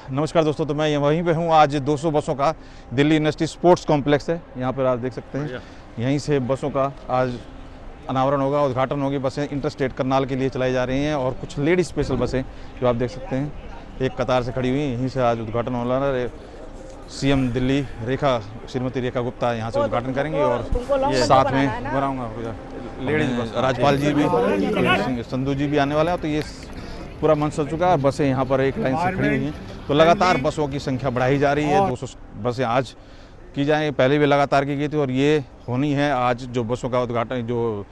नमस्कार दोस्तों, तो मैं वहीं पे हूँ। आज 200 बसों का दिल्ली यूनिवर्सिटी स्पोर्ट्स कॉम्प्लेक्स है, यहाँ पर आप देख सकते हैं। यहीं से बसों का आज अनावरण होगा, उद्घाटन होगी। बसें इंटरस्टेट करनाल के लिए चलाई जा रही हैं और कुछ लेडीज स्पेशल बसें जो आप देख सकते हैं एक कतार से खड़ी हुई हैं। यहीं से आज उद्घाटन होना है। सीएम दिल्ली श्रीमती रेखा गुप्ता यहाँ से उद्घाटन करेंगे और ये साथ में बनाऊँगा लेडीज बस। राज्यपाल जी भी, संधू जी भी आने वाले हैं। तो ये पूरा मंच सज चुका है। बसें यहाँ पर एक लाइन से खड़ी हुई हैं। तो लगातार बसों की संख्या बढ़ाई जा रही है। 200 बसें आज की जाएँ, पहले भी लगातार की गई थी और ये होनी है आज। जो बसों का उद्घाटन, जो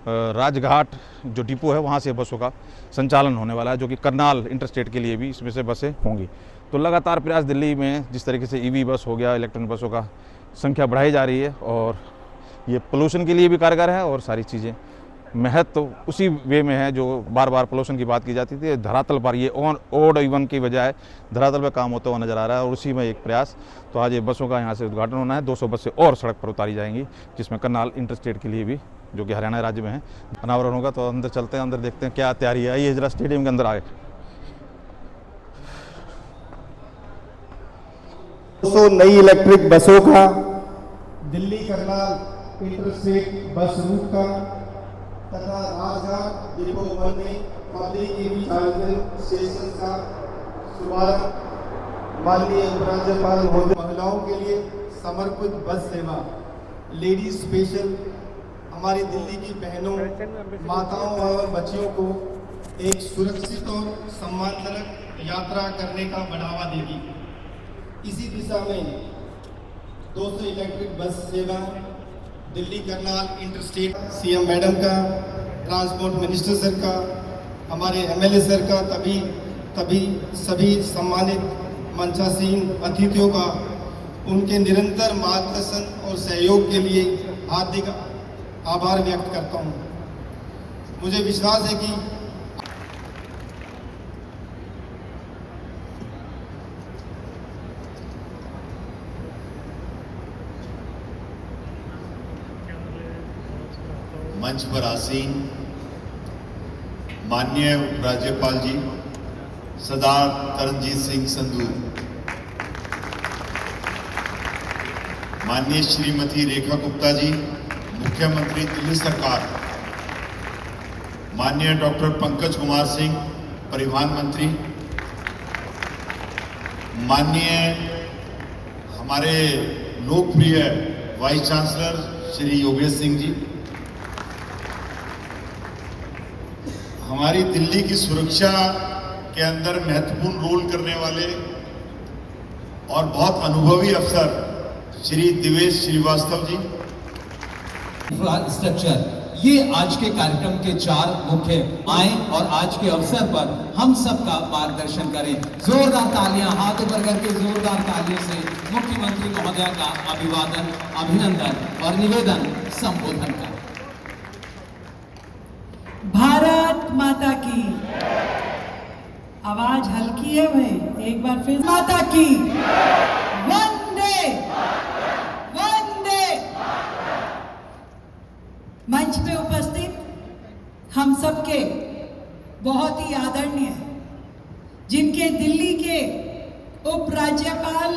राजघाट जो डिपो है वहाँ से बसों का संचालन होने वाला है, जो कि करनाल इंटरस्टेट के लिए भी इसमें से बसें होंगी। तो लगातार प्रयास दिल्ली में जिस तरीके से ईवी बस हो गया, इलेक्ट्रॉनिक बसों का संख्या बढ़ाई जा रही है और ये पोल्यूशन के लिए भी कारगर है और सारी चीज़ें महत्व तो उसी वे में है जो बार बार पोल्यूशन की बात की जाती थी। धरातल पर ये ओड इवन की बजाय धरातल पर काम होता हुआ नज़र आ रहा है और उसी में एक प्रयास। तो आज ये बसों का यहाँ से उद्घाटन होना है। 200 बसें और सड़क पर उतारी जाएंगी, जिसमें करनाल इंटरस्टेट के लिए भी, जो कि हरियाणा राज्य में है, अनावरण होगा। तो अंदर चलते हैं, अंदर देखते हैं क्या तैयारी है। ये जरा स्टेडियम के अंदर आए। 200 नई इलेक्ट्रिक बसों का, Delhi Karnal interstate bus route का तथा राजघाट डिपो 1 में पब्लिक ईवी चार्जिंग स्टेशन का शुभारंभ माननीय उपराज्यपाल महोदय। महिलाओं के लिए समर्पित बस सेवा, लेडीज स्पेशल, हमारी दिल्ली की बहनों, माताओं और बच्चियों को एक सुरक्षित और सम्मानजनक यात्रा करने का बढ़ावा देगी। इसी दिशा में 200 इलेक्ट्रिक बस सेवा Delhi Karnal interstate, CM madam का, ट्रांसपोर्ट मिनिस्टर सर का, हमारे एमएलए सर का, तभी सभी सम्मानित मंचासीन अतिथियों का उनके निरंतर मार्गदर्शन और सहयोग के लिए हार्दिक आभार व्यक्त करता हूं। मुझे विश्वास है कि मंच पर आसीन माननीय उपराज्यपाल जी सरदार तरनजीत सिंह संधू, माननीय श्रीमती रेखा गुप्ता जी मुख्यमंत्री दिल्ली सरकार, माननीय डॉक्टर पंकज कुमार सिंह परिवहन मंत्री, माननीय हमारे लोकप्रिय वाइस चांसलर श्री योगेश सिंह जी, हमारी दिल्ली की सुरक्षा के अंदर महत्वपूर्ण रोल करने वाले और बहुत अनुभवी अफसर श्री दिवेश श्रीवास्तव जी। इंफ्रास्ट्रक्चर, ये आज के कार्यक्रम के 4 मुख्य आए और आज के अवसर पर हम सबका मार्गदर्शन करें। जोरदार तालियां, हाथ ऊपर करके जोरदार तालियों से मुख्यमंत्री महोदय का अभिवादन, अभिनंदन और निवेदन संबोधन करें। भारत माता की। आवाज हल्की है भाई, एक बार फिर माता की। वंदे वंदे। मंच पे उपस्थित हम सबके बहुत ही आदरणीय, जिनके दिल्ली के उपराज्यपाल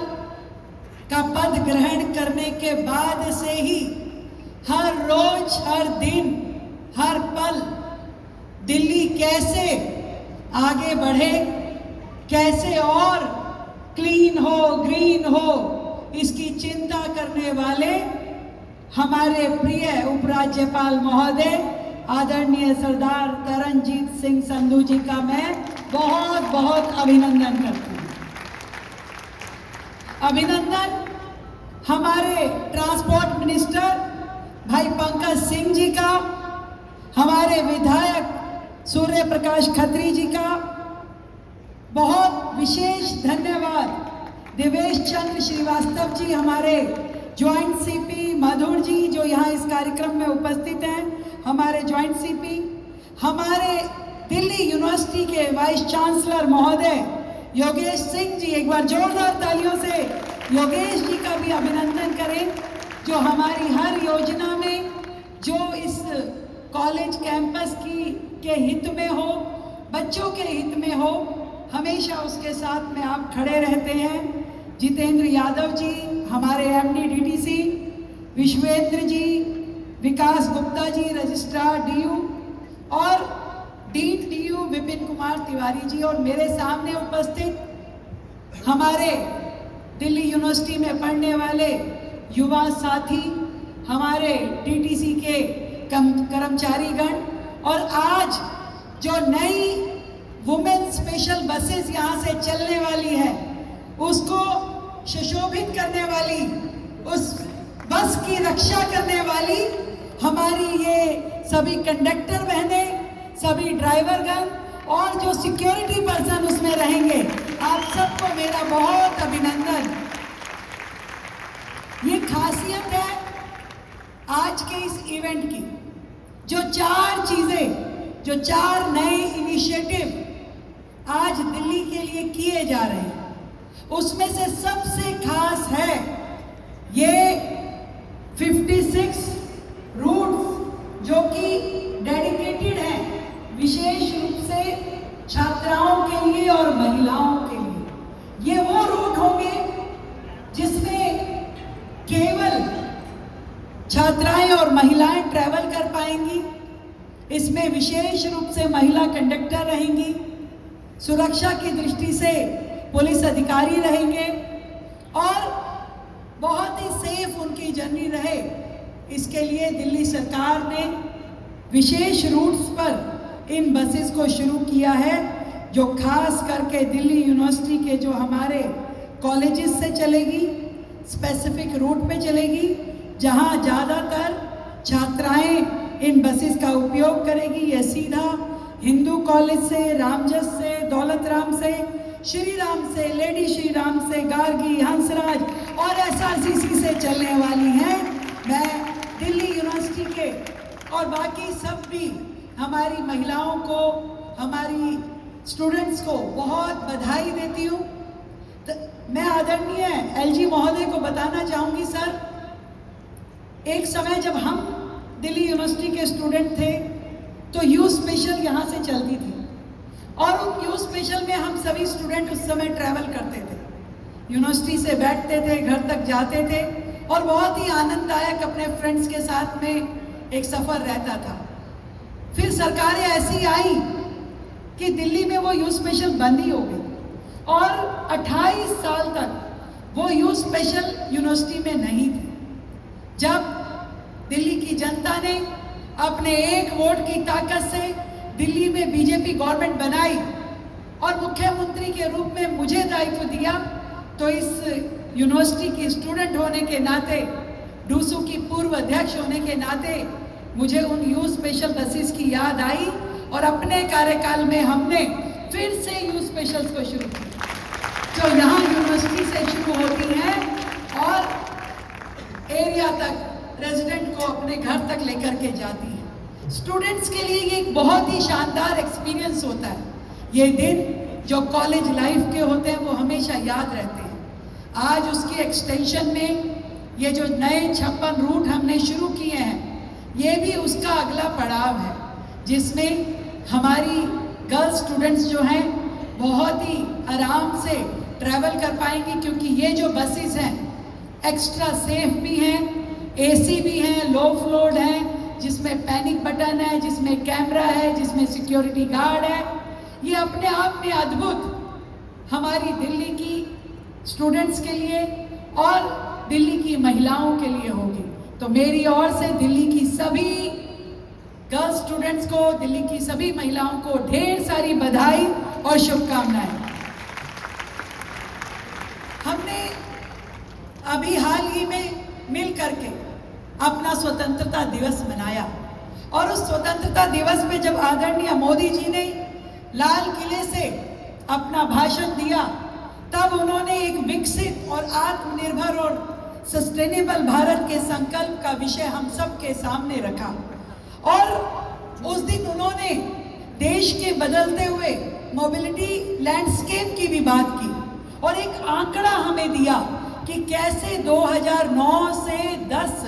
का पद ग्रहण करने के बाद से ही हर रोज, हर दिन, हर पल दिल्ली कैसे आगे बढ़े, कैसे और क्लीन हो, ग्रीन हो, इसकी चिंता करने वाले हमारे प्रिय उपराज्यपाल महोदय आदरणीय सरदार तरनजीत सिंह संधू जी का मैं बहुत बहुत अभिनंदन करती हूँ। अभिनंदन हमारे ट्रांसपोर्ट मिनिस्टर भाई पंकज सिंह जी का, हमारे विधायक सूर्य प्रकाश खत्री जी का, बहुत विशेष धन्यवाद देवेश चंद्र श्रीवास्तव जी, हमारे ज्वाइंट सीपी मधुर जी जो यहाँ इस कार्यक्रम में उपस्थित हैं, हमारे ज्वाइंट सीपी, हमारे दिल्ली यूनिवर्सिटी के वाइस चांसलर महोदय योगेश सिंह जी। एक बार जोरदार तालियों से योगेश जी का भी अभिनंदन करें, जो हमारी हर योजना में, जो इस कॉलेज कैंपस के हित में हो, बच्चों के हित में हो, हमेशा उसके साथ में आप खड़े रहते हैं। जितेंद्र यादव जी हमारे एमडी डीटीसी, विश्वेंद्र जी, विकास गुप्ता जी रजिस्ट्रार डीयू और डीन डीयू विपिन कुमार तिवारी जी, और मेरे सामने उपस्थित हमारे दिल्ली यूनिवर्सिटी में पढ़ने वाले युवा साथी, हमारे डीटीसी के कर्मचारीगण, और आज जो नई वुमेन स्पेशल बसेस यहाँ से चलने वाली है उसको सुशोभित करने वाली, उस बस की रक्षा करने वाली हमारी ये सभी कंडक्टर बहनें, सभी ड्राइवरगण और जो सिक्योरिटी पर्सन उसमें रहेंगे, आप सबको मेरा बहुत अभिनंदन। ये खासियत है आज के इस इवेंट की, जो 4 चीजें, जो 4 नए इनिशिएटिव आज दिल्ली के लिए किए जा रहे हैं, उसमें से सबसे खास है ये 56 रूट्स जो कि डेडिकेटेड है विशेष रूप से छात्राओं के लिए और महिलाओं के लिए। ये वो रूट होंगे जिसमें केवल छात्राएं और महिलाएं ट्रैवल कर पाएंगी। इसमें विशेष रूप से महिला कंडक्टर रहेंगी, सुरक्षा की दृष्टि से पुलिस अधिकारी रहेंगे और बहुत ही सेफ उनकी जर्नी रहे, इसके लिए दिल्ली सरकार ने विशेष रूट्स पर इन बसेस को शुरू किया है, जो खास करके दिल्ली यूनिवर्सिटी के जो हमारे कॉलेजेस से चलेगी, स्पेसिफिक रूट पे चलेगी, जहां ज़्यादातर छात्राएं इन बसेस का उपयोग करेगी। यह सीधा हिंदू कॉलेज से, रामजस से, दौलत राम से, श्री राम से, लेडी श्री राम से, गार्गी, हंसराज और एसआरसीसी से चलने वाली हैं। मैं दिल्ली यूनिवर्सिटी के और बाकी सब भी हमारी महिलाओं को, हमारी स्टूडेंट्स को बहुत बधाई देती हूँ। मैं आदरणीय एलजी महोदय को बताना चाहूँगी, सर, एक समय जब हम दिल्ली यूनिवर्सिटी के स्टूडेंट थे तो यू स्पेशल यहाँ से चलती थी और उन यू स्पेशल में हम सभी स्टूडेंट उस समय ट्रैवल करते थे, यूनिवर्सिटी से बैठते थे, घर तक जाते थे और बहुत ही आनंददायक अपने फ्रेंड्स के साथ में एक सफ़र रहता था। फिर सरकारें ऐसी आई कि दिल्ली में वो यू स्पेशल बंद ही हो गई और 28 साल तक वो यू स्पेशल यूनिवर्सिटी में नहीं थी। जब दिल्ली की जनता ने अपने एक वोट की ताकत से दिल्ली में बीजेपी गवर्नमेंट बनाई और मुख्यमंत्री के रूप में मुझे दायित्व दिया, तो इस यूनिवर्सिटी की स्टूडेंट होने के नाते, डूसू की पूर्व अध्यक्ष होने के नाते मुझे उन यू स्पेशल बसेस की याद आई और अपने कार्यकाल में हमने फिर से यू स्पेशल्स को शुरू किया, जो यहाँ यूनिवर्सिटी से शुरू होती हैं और एरिया तक रेजिडेंट को अपने घर तक लेकर के जाती है। स्टूडेंट्स के लिए ये एक बहुत ही शानदार एक्सपीरियंस होता है। ये दिन जो कॉलेज लाइफ के होते हैं वो हमेशा याद रहते हैं। आज उसकी एक्सटेंशन में ये जो नए 56 रूट हमने शुरू किए हैं, ये भी उसका अगला पड़ाव है, जिसमें हमारी गर्ल्स स्टूडेंट्स जो हैं बहुत ही आराम से ट्रैवल कर पाएंगी, क्योंकि ये जो बसेस हैं एक्स्ट्रा सेफ भी हैं, एसी भी हैं, लो फ्लोर हैं, जिसमें पैनिक बटन है, जिसमें कैमरा है, जिसमें सिक्योरिटी गार्ड है। ये अपने आप में अद्भुत हमारी दिल्ली की स्टूडेंट्स के लिए और दिल्ली की महिलाओं के लिए होगी। तो मेरी ओर से दिल्ली की सभी गर्ल्स स्टूडेंट्स को, दिल्ली की सभी महिलाओं को ढेर सारी बधाई और शुभकामनाएं। हमने अभी हाल ही में मिल करके अपना स्वतंत्रता दिवस मनाया और उस स्वतंत्रता दिवस पे जब आदरणीय मोदी जी ने लाल किले से अपना भाषण दिया, तब उन्होंने एक विकसित और आत्मनिर्भर और सस्टेनेबल भारत के संकल्प का विषय हम सब के सामने रखा और उस दिन उन्होंने देश के बदलते हुए मोबिलिटी लैंडस्केप की भी बात की और एक आंकड़ा हमें दिया कि कैसे 2009 से 10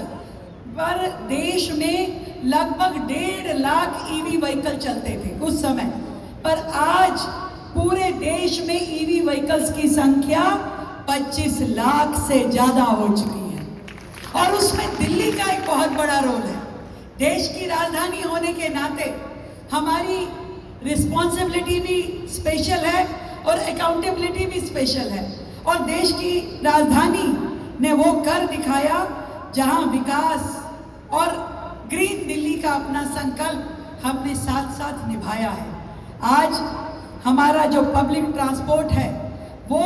पर देश में लगभग 1.5 लाख ईवी व्हीकल चलते थे उस समय, पर आज पूरे देश में ईवी व्हीकल्स की संख्या 25 लाख से ज्यादा हो चुकी है और उसमें दिल्ली का एक बहुत बड़ा रोल है। देश की राजधानी होने के नाते हमारी रिस्पॉन्सिबिलिटी भी स्पेशल है और अकाउंटेबिलिटी भी स्पेशल है और देश की राजधानी ने वो कर दिखाया जहां विकास और ग्रीन दिल्ली का अपना संकल्प हमने साथ साथ निभाया है। आज हमारा जो पब्लिक ट्रांसपोर्ट है वो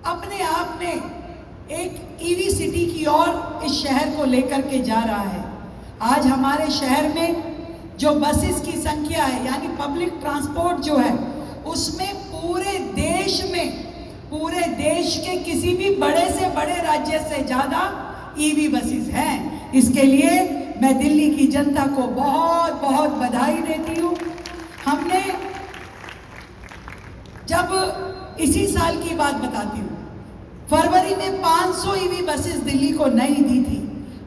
अपने आप में एक ईवी सिटी की ओर इस शहर को लेकर के जा रहा है। आज हमारे शहर में जो बसेस की संख्या है यानी पब्लिक ट्रांसपोर्ट जो है उसमें पूरे देश के किसी भी बड़े से बड़े राज्य से ज्यादा ईवी बसेस हैं। इसके लिए मैं दिल्ली की जनता को बहुत बहुत बधाई देती हूँ। हमने जब इसी साल की बात बताती हूँ, फरवरी में 500 ईवी बसेस दिल्ली को नई दी थी,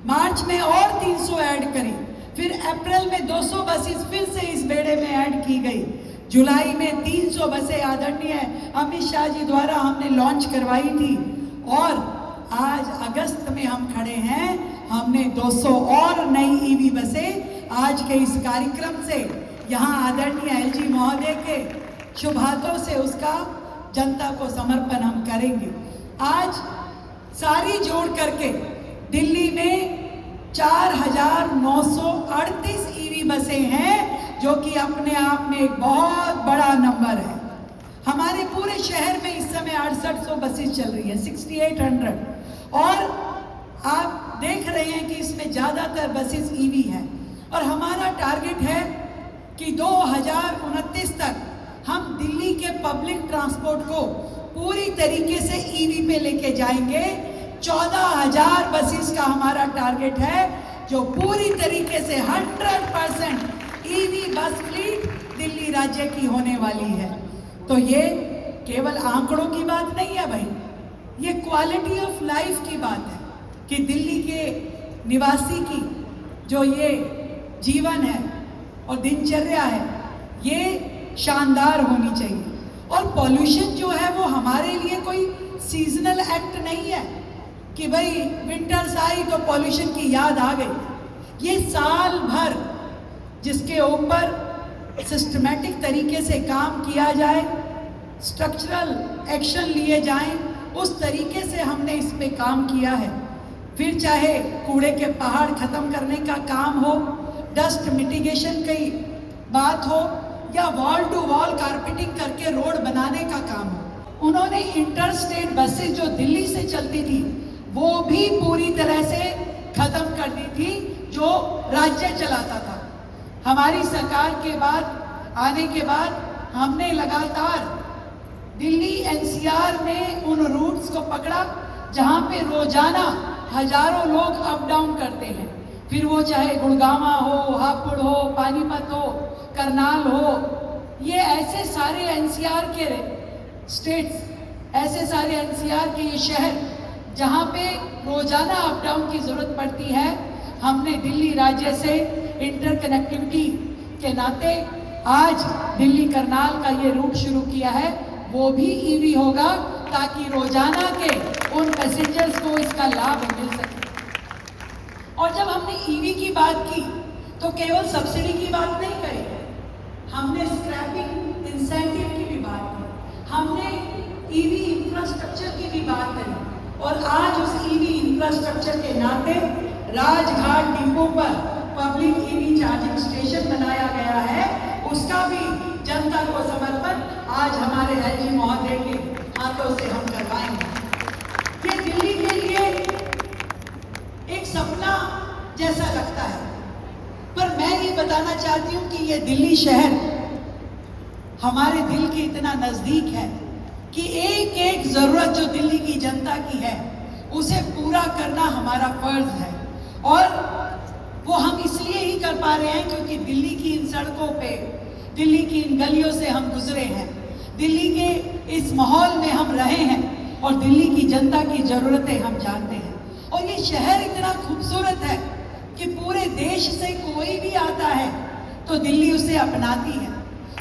मार्च में और 300 ऐड करी, फिर अप्रैल में 200 बसेस फिर से इस बेड़े में ऐड की गई, जुलाई में 300 बसें आदरणीय अमित शाह जी द्वारा हमने लॉन्च करवाई थी और आज अगस्त में हम खड़े हैं, हमने 200 और नई ईवी बसें आज के इस कार्यक्रम से यहाँ आदरणीय एलजी महोदय के शुभ हाथों से उसका जनता को समर्पण हम करेंगे। आज सारी जोड़ करके दिल्ली में 4,938 ईवी बसें हैं जो कि अपने आप में एक बहुत बड़ा नंबर है। हमारे पूरे शहर में इस समय 6800 बसेस चल रही है, 6800, और आप देख रहे हैं कि इसमें ज़्यादातर बसेस ईवी हैं और हमारा टारगेट है कि 2029 तक हम दिल्ली के पब्लिक ट्रांसपोर्ट को पूरी तरीके से ईवी पे लेके जाएंगे। 14,000 बसेस का हमारा टारगेट है जो पूरी तरीके से 100% ईवी बस फ्लीट दिल्ली राज्य की होने वाली है। तो ये केवल आंकड़ों की बात नहीं है भाई, ये क्वालिटी ऑफ लाइफ की बात है कि दिल्ली के निवासी की जो ये जीवन है और दिनचर्या है ये शानदार होनी चाहिए। और पॉल्यूशन जो है वो हमारे लिए कोई सीजनल एक्ट नहीं है कि भाई विंटर्स आई तो पॉल्यूशन की याद आ गई। ये साल भर जिसके ऊपर सिस्टमैटिक तरीके से काम किया जाए, स्ट्रक्चरल एक्शन लिए जाएं, उस तरीके से हमने इस पे काम किया है। फिर चाहे कूड़े के पहाड़ खत्म करने का काम हो, डस्ट मिटिगेशन की बात हो या वॉल टू वॉल कारपेटिंग करके रोड बनाने का काम हो। उन्होंने इंटर स्टेट बसेस जो दिल्ली से चलती थी वो भी पूरी तरह से खत्म कर दी थी जो राज्य चलाता था। हमारी सरकार के बाद आने के बाद हमने लगातार दिल्ली एनसीआर में उन रूट्स को पकड़ा जहां पे रोजाना हजारों लोग अप डाउन करते हैं, फिर वो चाहे गुड़गांवा हो, हापुड़ हो, पानीपत हो, करनाल हो, ये ऐसे सारे एनसीआर के स्टेट्स, ऐसे सारे एनसीआर के ये शहर जहाँ पे रोजाना अप डाउन की जरूरत पड़ती है। हमने दिल्ली राज्य से इंटरकनेक्टिविटी के नाते आज दिल्ली करनाल का ये रूट शुरू किया है, वो भी ईवी होगा ताकि रोजाना के उन पैसेंजर्स को इसका लाभ मिल सके। और जब हमने ईवी की बात की तो केवल सब्सिडी की बात नहीं करी, हमने स्क्रैपिंग इंसेंटिव की भी बात की, हमने ईवी इंफ्रास्ट्रक्चर की भी बात करी और आज उस ईवी इंफ्रास्ट्रक्चर के नाते राजघाट डिपो पर पब्लिक ईवी चार्जिंग स्टेशन बनाया गया है, उसका भी जनता को समर्पण आज हमारे एलजी महोदय के हाथों से हम करवाएंगे। ये दिल्ली के लिए एक सपना जैसा लगता है, पर मैं ये बताना चाहती हूँ कि ये दिल्ली शहर हमारे दिल के इतना नजदीक है कि एक एक जरूरत जो दिल्ली की जनता की है उसे पूरा करना हमारा फर्ज है। और वो हम इसलिए ही कर पा रहे हैं क्योंकि दिल्ली की इन सड़कों पे, दिल्ली की इन गलियों से हम गुजरे हैं, दिल्ली के इस माहौल में हम रहे हैं और दिल्ली की जनता की जरूरतें हम जानते हैं। और ये शहर इतना खूबसूरत है कि पूरे देश से कोई भी आता है तो दिल्ली उसे अपनाती है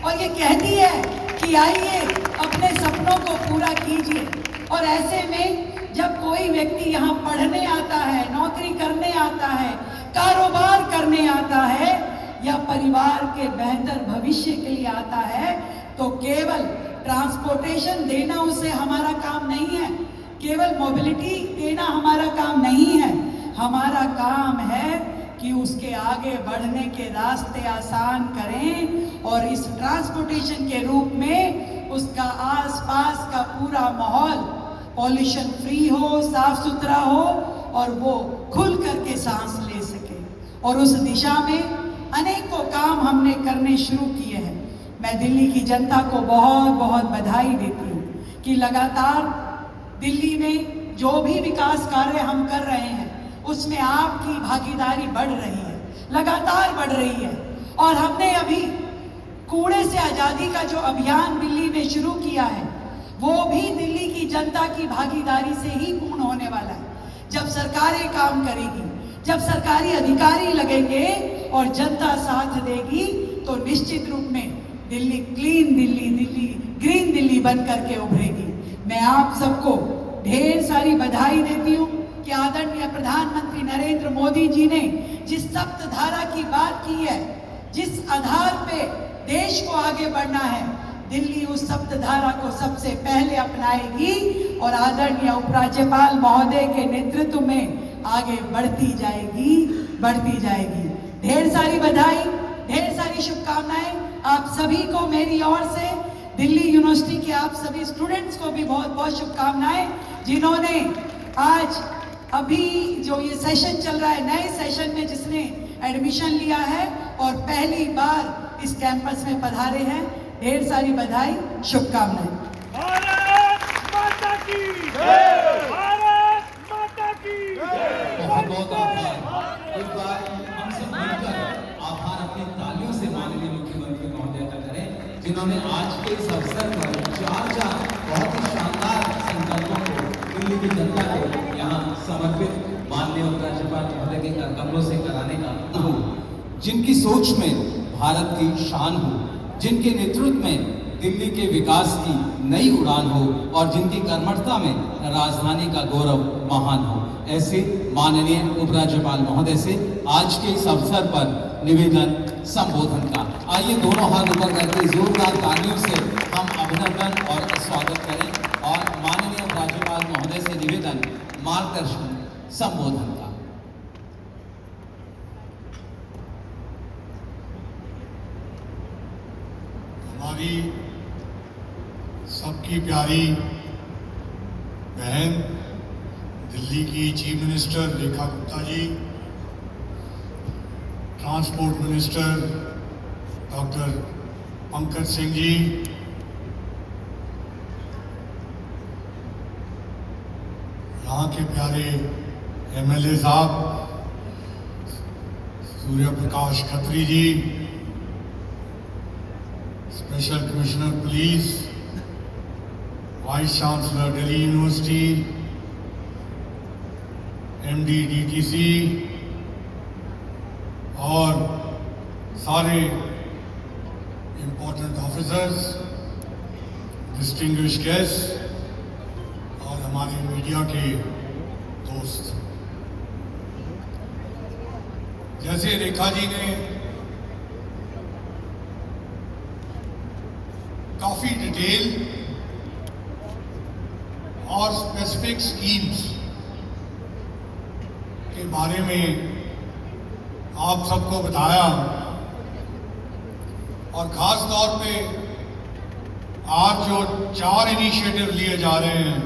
और ये कहती है कि आइए अपने सपनों को पूरा कीजिए। और ऐसे में जब कोई व्यक्ति यहाँ पढ़ने आता है, नौकरी करने आता है, कारोबार करने आता है या परिवार के बेहतर भविष्य के लिए आता है, तो केवल ट्रांसपोर्टेशन देना उसे हमारा काम नहीं है, केवल मोबिलिटी देना हमारा काम नहीं है। हमारा काम है कि उसके आगे बढ़ने के रास्ते आसान करें और इस ट्रांसपोर्टेशन के रूप में उसका आसपास का पूरा माहौल पॉल्यूशन फ्री हो, साफ सुथरा हो और वो खुल करके सांस ले सके। और उस दिशा में अनेकों काम हमने करने शुरू किए हैं। मैं दिल्ली की जनता को बहुत बहुत बधाई देती हूँ कि लगातार दिल्ली में जो भी विकास कार्य हम कर रहे हैं उसमें आपकी भागीदारी बढ़ रही है, लगातार बढ़ रही है। और हमने अभी कूड़े से आज़ादी का जो अभियान दिल्ली में शुरू किया है वो भी दिल्ली की जनता की भागीदारी से ही पूर्ण होने वाला है। जब सरकारें काम करेगी, जब सरकारी अधिकारी लगेंगे और जनता साथ देगी तो निश्चित रूप में दिल्ली क्लीन दिल्ली, दिल्ली ग्रीन दिल्ली बन करके उभरेगी। मैं आप सबको ढेर सारी बधाई देती हूँ कि आदरणीय प्रधानमंत्री नरेंद्र मोदी जी ने जिस सप्तधारा की बात की है, जिस आधार पे देश को आगे बढ़ना है, दिल्ली उस सप्तधारा को सबसे पहले अपनाएगी और आदरणीय उपराज्यपाल महोदय के नेतृत्व में आगे बढ़ती जाएगी, बढ़ती जाएगी। ढेर सारी बधाई, ढेर सारी शुभकामनाएं आप सभी को मेरी ओर से। दिल्ली यूनिवर्सिटी के आप सभी स्टूडेंट्स को भी बहुत बहुत शुभकामनाएं जिन्होंने आज अभी जो ये सेशन चल रहा है, नए सेशन में जिसने एडमिशन लिया है और पहली बार इस कैंपस में पधारे हैं। ढेर सारी बधाई, शुभकामनाएं। भारत माता की जय, भारत माता की जय। बहुत बहुत आभार। एक बार हम सब मिलकर आभार अपनी तालियों से माननीय मुख्यमंत्री महोदय का करें जिन्होंने आज के इस अवसर पर चार बहुत ही शानदार संकल्पों को दिल्ली की जनता को यहाँ समर्पित माननीय उपराज्यपाल महोदय के कदमों से कराने का हो, जिनकी सोच में भारत की शान हो, जिनके नेतृत्व में दिल्ली के विकास की नई उड़ान हो और जिनकी कर्मठता में राजधानी का गौरव महान हो, ऐसे माननीय उपराज्यपाल महोदय से आज के इस अवसर पर निवेदन संबोधन का। आइए दोनों हाथ ऊपर करके जोरदार तालियों से हम अभिनंदन और स्वागत करें और माननीय उपराज्यपाल महोदय से निवेदन मार्गदर्शन संबोधन का। हमारी सबकी प्यारी बहन दिल्ली की chief minister Rekha Gupta ji, transport minister doctor Pankaj Singh ji, यहाँ के प्यारे एमएलए साहब Surya Prakash Khatri ji, special commissioner police, vice chancellor Delhi university, MD DTC और सारे इम्पोर्टेंट ऑफिसर्स, डिस्टिंग्विश्ड गेस्ट और हमारे मीडिया के दोस्त। जैसे रेखा जी ने काफी डिटेल और स्पेसिफिक स्कीम्स के बारे में आप सबको बताया और खास तौर पे आज जो 4 इनिशिएटिव लिए जा रहे हैं,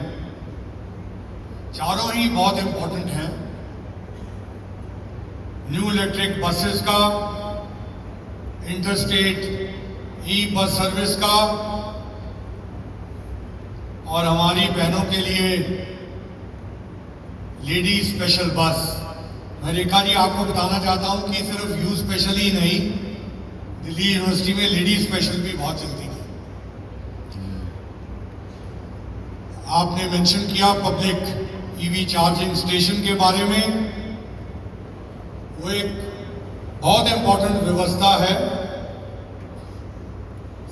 चारों ही बहुत इंपॉर्टेंट हैं। न्यू इलेक्ट्रिक बसेस का, इंटरस्टेट ई बस सर्विस का और हमारी बहनों के लिए लेडी स्पेशल बस। मैं रेखा जी आपको बताना चाहता हूं कि सिर्फ यू स्पेशल ही नहीं, दिल्ली यूनिवर्सिटी में लेडी स्पेशल भी बहुत चलती थी। आपने मेंशन किया पब्लिक ईवी चार्जिंग स्टेशन के बारे में। वो एक बहुत इंपॉर्टेंट व्यवस्था है।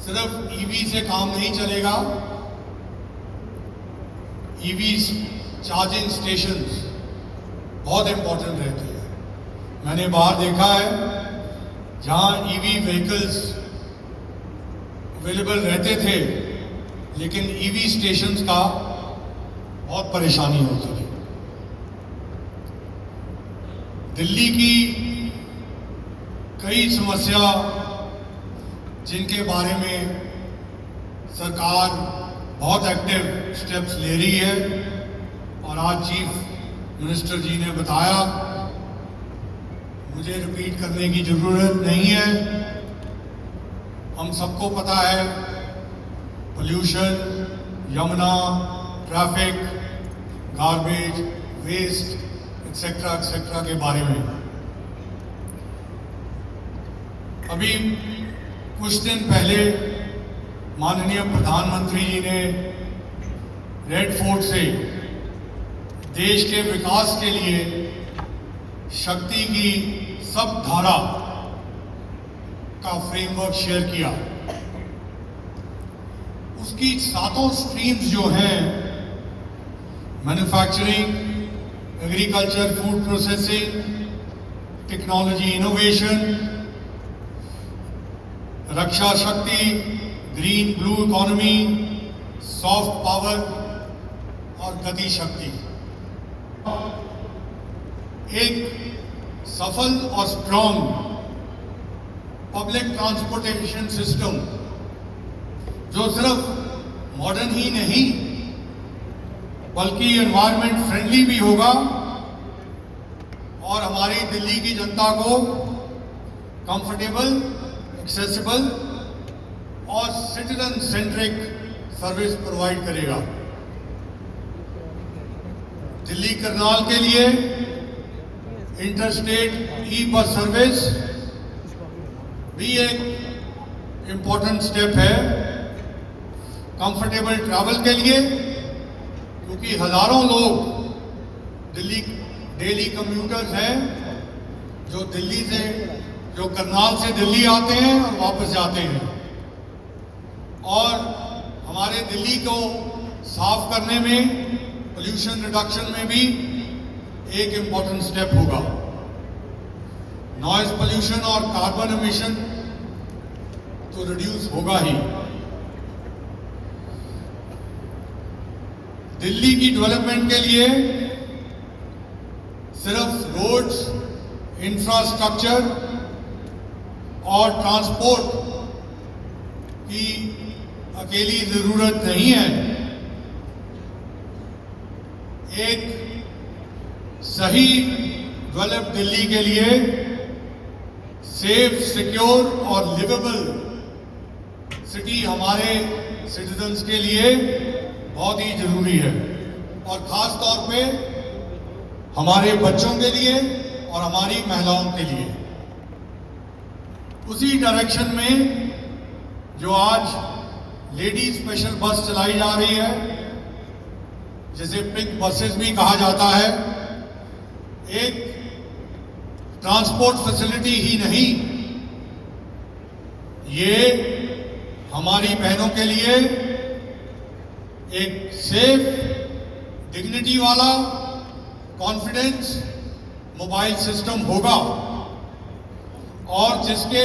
सिर्फ ईवी से काम नहीं चलेगा। ईवी चार्जिंग स्टेशंस बहुत इंपॉर्टेंट रहते हैं। मैंने बाहर देखा है जहां ईवी व्हीकल्स अवेलेबल रहते थे, लेकिन ईवी स्टेशंस का बहुत परेशानी होती थी। दिल्ली की कई समस्या जिनके बारे में सरकार बहुत एक्टिव स्टेप्स ले रही है, और आज चीफ मिनिस्टर जी ने बताया, मुझे रिपीट करने की जरूरत नहीं है। हम सबको पता है pollution, Yamuna, traffic, garbage, waste etcetera के बारे में। अभी कुछ दिन पहले माननीय प्रधानमंत्री जी ने रेड फोर्ट से देश के विकास के लिए शक्ति की सब धारा का फ्रेमवर्क शेयर किया। उसकी 7 स्ट्रीम्स जो हैं, manufacturing, agriculture, food processing, technology innovation, रक्षा शक्ति, green blue economy, soft power और गति शक्ति, एक सफल और स्ट्रॉन्ग पब्लिक ट्रांसपोर्टेशन सिस्टम जो सिर्फ मॉडर्न ही नहीं बल्कि एनवायरमेंट फ्रेंडली भी होगा और हमारी दिल्ली की जनता को कंफर्टेबल, एक्सेसिबल और सिटीजन सेंट्रिक सर्विस प्रोवाइड करेगा। दिल्ली करनाल के लिए इंटरस्टेट ई बस सर्विस भी एक इम्पोर्टेंट स्टेप है कंफर्टेबल ट्रैवल के लिए, क्योंकि हजारों लोग डेली कम्यूटर्स हैं जो करनाल से दिल्ली आते हैं और वापस जाते हैं, और हमारे दिल्ली को साफ करने में, पोल्यूशन रिडक्शन में भी एक इम्पॉर्टेंट स्टेप होगा। नॉइज पोल्यूशन और कार्बन एमिशन तो रिड्यूस होगा ही। दिल्ली की डेवलपमेंट के लिए सिर्फ रोड्स, इंफ्रास्ट्रक्चर और ट्रांसपोर्ट की अकेली जरूरत नहीं है। एक सही डेवलप दिल्ली के लिए सेफ, सिक्योर और लिवेबल सिटी हमारे सिटीजन्स के लिए बहुत ही जरूरी है, और खास तौर पे हमारे बच्चों के लिए और हमारी महिलाओं के लिए। उसी डायरेक्शन में जो आज लेडी स्पेशल बस चलाई जा रही है, जिसे पिंक बसेस भी कहा जाता है, एक ट्रांसपोर्ट फैसिलिटी ही नहीं, ये हमारी बहनों के लिए एक सेफ, डिग्निटी वाला, कॉन्फिडेंस मोबाइल सिस्टम होगा, और जिसके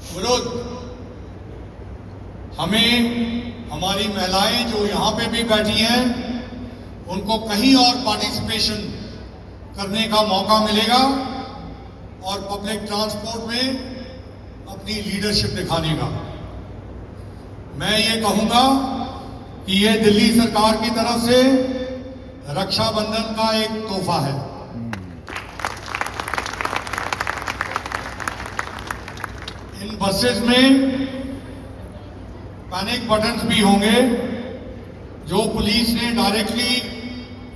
विरुद्ध हमें हमारी महिलाएं जो यहाँ पे भी बैठी हैं, उनको कहीं और पार्टिसिपेशन करने का मौका मिलेगा और पब्लिक ट्रांसपोर्ट में अपनी लीडरशिप दिखाने का। मैं ये कहूंगा कि ये दिल्ली सरकार की तरफ से रक्षाबंधन का एक तोहफा है। इन बसेस में पैनिक बटन्स भी होंगे जो पुलिस ने डायरेक्टली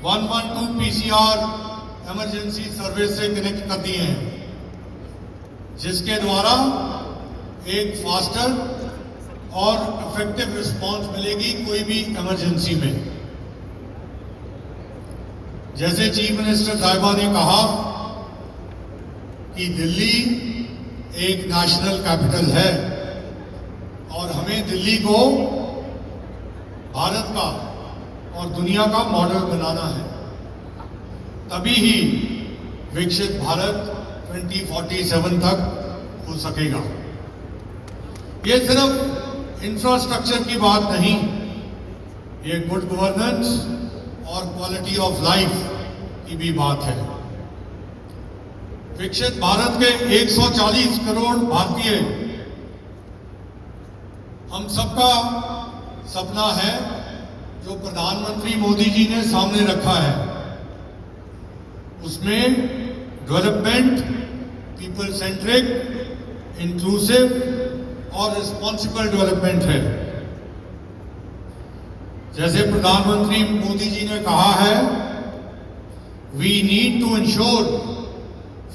112 पीसीआर इमरजेंसी सर्विस से कनेक्ट कर दिए हैं, जिसके द्वारा एक फास्टर और इफेक्टिव रिस्पांस मिलेगी कोई भी इमरजेंसी में। जैसे चीफ मिनिस्टर साहिबा ने कहा कि दिल्ली एक नेशनल कैपिटल है, और हमें दिल्ली को भारत का और दुनिया का मॉडल बनाना है। तभी ही विकसित भारत 2047 तक हो सकेगा। ये सिर्फ इंफ्रास्ट्रक्चर की बात नहीं, ये गुड गवर्नेंस और क्वालिटी ऑफ लाइफ की भी बात है। विकसित भारत के 140 करोड़ भारतीय, हम सबका सपना है जो प्रधानमंत्री मोदी जी ने सामने रखा है। उसमें डेवलपमेंट, पीपल सेंट्रिक, इंक्लूसिव और रिस्पॉन्सिबल डेवलपमेंट है। जैसे प्रधानमंत्री मोदी जी ने कहा है, we need to ensure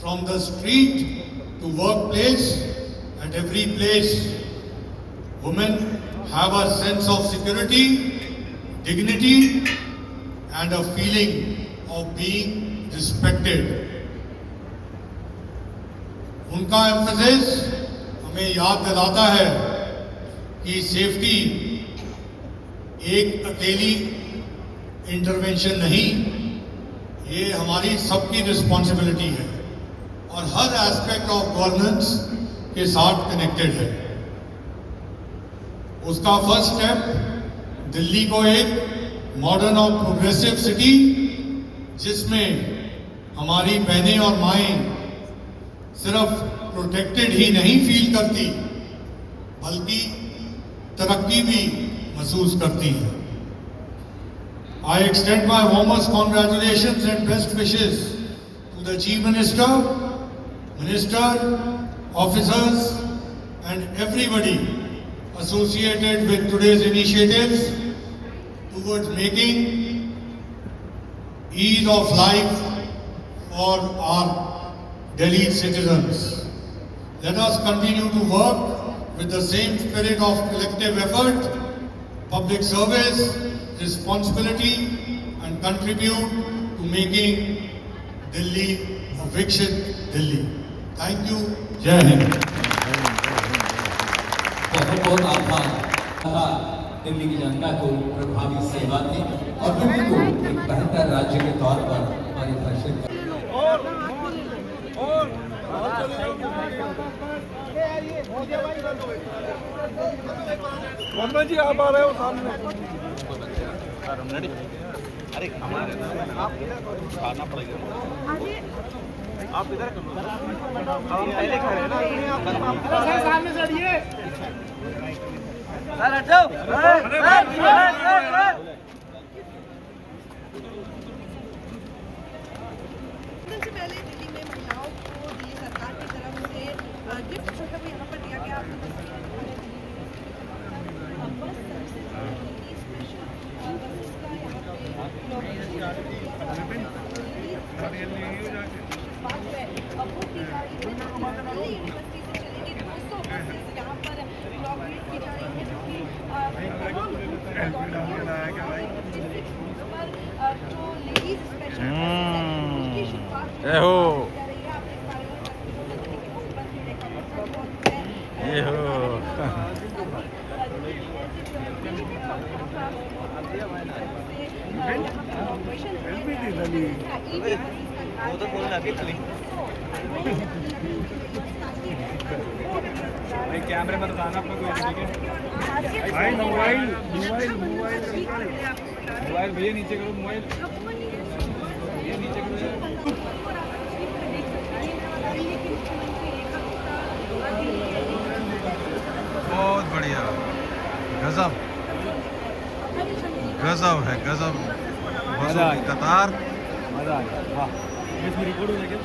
from the street to workplace, at every place women have a sense of security, dignity and a feeling of being respected. उनका emphasis हमें याद दिलाता है कि सेफ्टी एक अकेली इंटरवेंशन नहीं, ये हमारी सबकी रिस्पॉन्सिबिलिटी है और हर एस्पेक्ट ऑफ गवर्नेंस के साथ कनेक्टेड है। उसका फर्स्ट स्टेप दिल्ली को एक मॉडर्न और प्रोग्रेसिव सिटी, जिसमें हमारी बहनें और माएं सिर्फ प्रोटेक्टेड ही नहीं फील करती, बल्कि तरक्की भी महसूस करती हैं। I extend my warmest congratulations and best wishes to the chief minister, officers and everybody associated with today's initiatives towards making ease of life for our Delhi citizens. Let us continue to work with the same spirit of collective effort, public service, responsibility, and contribute to making Delhi a Viksit Delhi. Thank you. Jai Hind. बहुत बहुत आभार दिल्ली की जनता को प्रभावी सेवा दी और दिल्ली को एक बेहतर राज्य के तौर पर परिभाषित मोहम्मद जी आप आ रहे हो सामने। अरे हमारे खाना पड़ेगा, आप इधर पहले खड़े ना, सामने से हटिए। से पहले दिल्ली में महिलाओं को दिल्ली सरकार की तरफ से गिफ्ट जो है वो यहाँ पर दिया गया। जय हो, ये हो। भाई कैमरे में बताना आपको कोई ठीक है भाई। मोबाइल मोबाइल मोबाइल मोबाइल भैया नीचे करो, मोबाइल भैया नीचे करो। बहुत बढ़िया, गजब गजब है, गजब। बसों की कतार, मजा आ गया। हाँ इसमें रिकॉर्ड हो जाएगा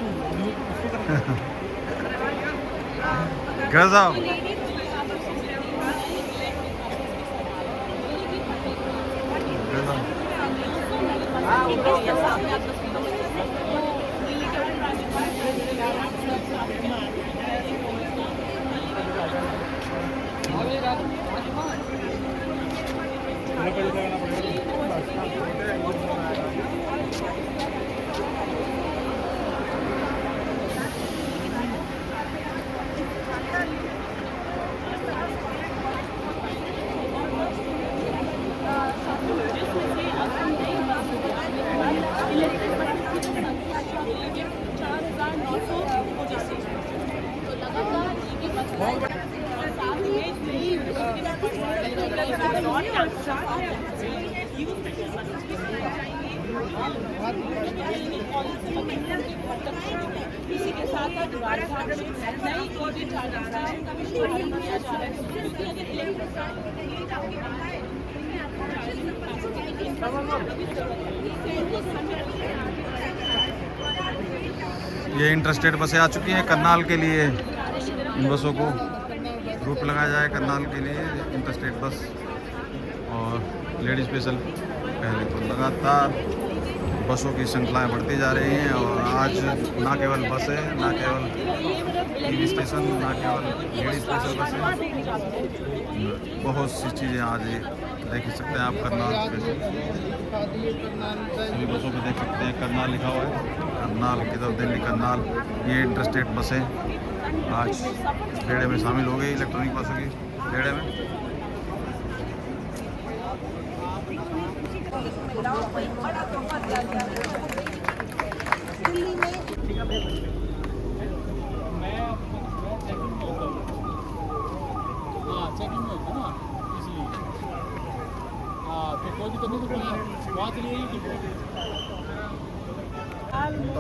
गजब। इसी के साथ साथ राजस्थान में नई कॉलेज आ रहा है ये इंटरस्टेट बसें आ चुकी हैं करनाल के लिए। इन बसों को रूट लगाया जाए करनाल के लिए इंटरस्टेट बस और लेडी स्पेशल। पहले तो लगातार बसों की श्रृंखलाएँ बढ़ती जा रही हैं और आज ना केवल बसें, ना केवल टीवी स्टेशन, ना केवल लेडी स्पेशल बसें, बहुत सी चीज़ें आज देख सकते हैं आप करनाल स्पेशल। सभी बसों पे देख सकते हैं करनाल लिखा हुआ है, करनाल की तरफ दिल्ली करनाल। ये इंटरस्टेट बसें आज बेड़े में शामिल हो गई, इलेक्ट्रॉनिक बसों की बेड़े में।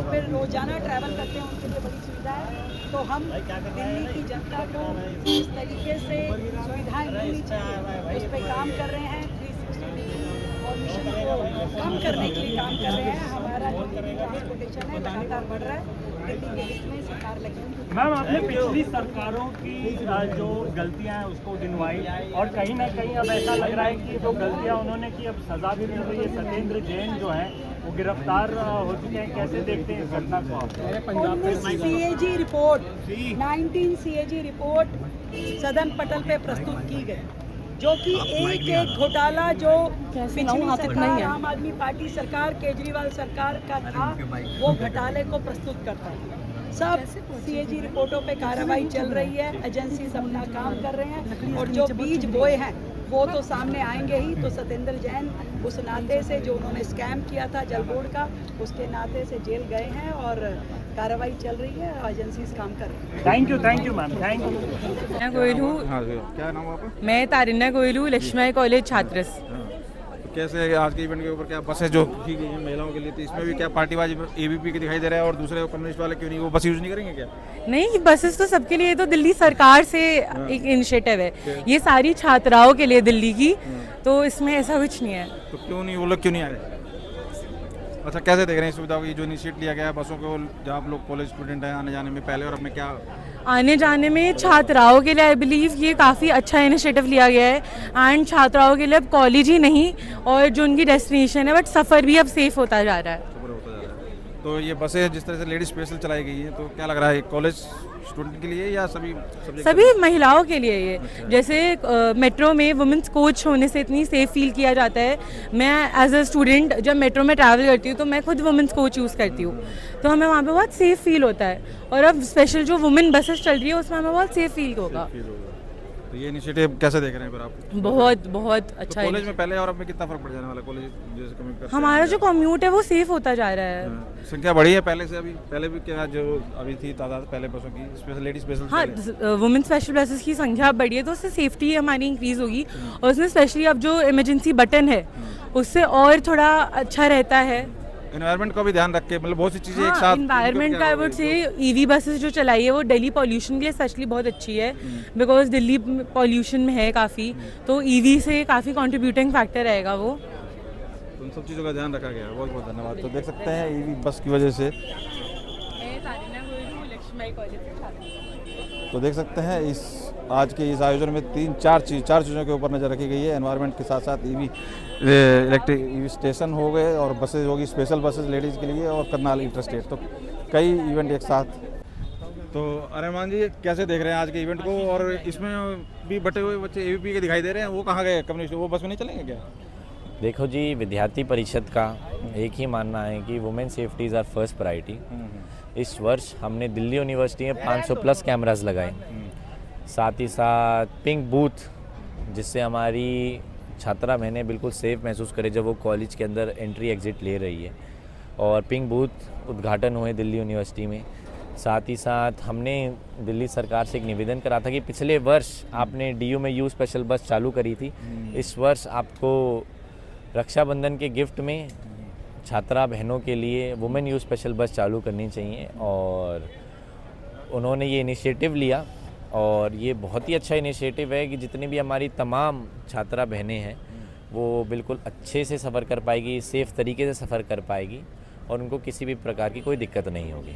फिर रोजाना ट्रैवल करते हैं उनके लिए बड़ी सुविधा है। तो हम दिल्ली की जनता को इस तरीके से सुविधाएं मिलनी चाहिए, उस पर काम कर रहे हैं। 360 और मिशन को कम करने के लिए काम कर रहे हैं। हमारा जो ट्रांसपोर्टेशन है लगातार बढ़ रहा है। दिल्ली के हित में सरकार लगी। मैम, आपने पिछली सरकारों की जो गलतियां हैं उसको गिनवाई और कहीं ना कहीं अब ऐसा लग रहा है कि जो गलतियां उन्होंने की अब सजा भी मिल रही है। सत्येंद्र जैन जो है वो गिरफ्तार हो चुके हैं। कैसे देखते हैं इस घटना को आप? CAG रिपोर्ट 19 CAG रिपोर्ट सदन पटल पे प्रस्तुत की गई, जो कि एक एक घोटाला जो पिछली सरकार आम आदमी पार्टी सरकार केजरीवाल सरकार का था वो घोटाले को प्रस्तुत करता है। सब CAG रिपोर्टों पे कार्रवाई चल रही है, एजेंसी अपना काम कर रहे हैं और जो बीज बोए हैं वो तो सामने आएंगे ही। तो सत्येंद्र जैन उस नाते से जो उन्होंने स्कैम किया था जल बोर्ड का, उसके नाते से जेल गए हैं और कार्रवाई चल रही है, एजेंसीज काम कर रही है। Thank you ma'am, thank you. मैं गोयल हूँ। हाँ जी, क्या नाम है आपका? मैं तारिन्या गोयल हूँ, लक्ष्मी कॉलेज छात्रस। कैसे आज के इवेंट के ऊपर क्या बसें जो की गई हैं महिलाओं के लिए, तो इसमें भी क्या पार्टीबाजी ABP के दिखाई दे रहा है और दूसरे कम्युनिस्ट वाले क्यों नहीं, वो बस यूज़ नहीं करेंगे क्या? नहीं, बसेस तो सबके लिए, तो दिल्ली सरकार से एक इनिशिएटिव है, ये सारी छात्राओं के लिए दिल्ली की, तो इसमें ऐसा कुछ नहीं है। तो क्यों नहीं, वो लोग क्यों नहीं आ रहे? अच्छा, कैसे देख रहे हैं इस सुविधा को, ये जो इनिशिएट लिया गया है बसों को, जहाँ आप लोग कॉलेज स्टूडेंट हैं आने जाने में पहले और अब में क्या? आने जाने में छात्राओं के लिए आई बिलीव ये काफ़ी अच्छा इनिशिएटिव लिया गया है। एंड छात्राओं के लिए अब कॉलेज ही नहीं और जो उनकी डेस्टिनेशन है, बट सफ़र भी अब सेफ होता जा रहा है। तो ये बसें जिस तरह से लेडी स्पेशल चलाई गई हैं, तो क्या लग रहा है कॉलेज स्टूडेंट के लिए या सभी महिलाओं के लिए ये? जैसे मेट्रो में वुमेंस कोच होने से इतनी सेफ फील किया जाता है। मैं एज अ स्टूडेंट जब मेट्रो में ट्रैवल करती हूँ तो मैं खुद वुमेंस कोच यूज़ करती हूँ, तो हमें वहाँ पे बहुत सेफ फील होता है। और अब स्पेशल जो वुमेन बसेस चल रही है उसमें हमें बहुत सेफ फील होगा। तो ये इनिशिएटिव कैसे देख रहे हैं फिर आप? बहुत अच्छा है। कॉलेज में पहले और अब में कितना फर्क पड़ जाने वाला कॉलेज जैसे कम्यूट करते हैं? हमारा जो कम्यूट है वो सेफ होता जा रहा है। संख्या बढ़ी है पहले से? पहले भी क्या जो अभी थी तादाद पहले बसों की स्पेशल लेडी स्पेशल? हाँ, वुमेन स्पेशल बसेस की संख्या बढ़ी है तो उससे सेफ्टी हमारी इंक्रीज होगी और उसमें स्पेशली अब जो इमरजेंसी बटन है उससे और थोड़ा अच्छा रहता है। एनवायरनमेंट का भी ध्यान रख के, मतलब बहुत सी चीज़ें हाँ, एक साथ। एनवायरनमेंट का I would say EV buses जो चलाई है वो दिल्ली पॉल्यूशन के लिए स्पेशली बहुत अच्छी है, बिकॉज दिल्ली पॉल्यूशन में है काफ़ी, तो EV से काफ़ी कंट्रीब्यूटिंग फैक्टर रहेगा वो। तो उन सब चीज़ों का ध्यान रखा गया है। बहुत बहुत धन्यवाद। तो देख सकते हैं EV बस की वजह से, तो देख सकते हैं इस आज के इस आयोजन में चार चीज़ों के ऊपर नज़र रखी गई है। एनवायरनमेंट के साथ साथ EV इलेक्ट्रिक EV स्टेशन हो गए और बसेज होगी, स्पेशल बसेज लेडीज़ के लिए, और करनाल इंटरस्टेट, तो कई इवेंट एक साथ। तो अरमान जी, कैसे देख रहे हैं आज के इवेंट को? और इसमें भी बटे हुए बच्चे ABP के दिखाई दे रहे हैं, वो कहाँ गए कम्युनिस्ट? वो बस में नहीं चलेंगे क्या? देखो जी, विद्यार्थी परिषद का एक ही मानना है कि women safety is our first priority. इस वर्ष हमने दिल्ली यूनिवर्सिटी में 500 प्लस कैमरास लगाए, साथ ही साथ पिंक बूथ, जिससे हमारी छात्रा बहनें बिल्कुल सेफ महसूस करें जब वो कॉलेज के अंदर एंट्री एग्ज़िट ले रही है। और पिंक बूथ उद्घाटन हुए दिल्ली यूनिवर्सिटी में, साथ ही साथ हमने दिल्ली सरकार से एक निवेदन करा था कि पिछले वर्ष आपने डीयू में यू स्पेशल बस चालू करी थी, इस वर्ष आपको रक्षाबंधन के गिफ्ट में छात्रा बहनों के लिए वुमेन यू स्पेशल बस चालू करनी चाहिए। और उन्होंने ये इनिशिएटिव लिया और ये बहुत ही अच्छा इनिशिएटिव है कि जितनी भी हमारी तमाम छात्रा बहनें हैं वो बिल्कुल अच्छे से सफ़र कर पाएगी, सेफ़ तरीके से सफ़र कर पाएगी और उनको किसी भी प्रकार की कोई दिक्कत नहीं होगी।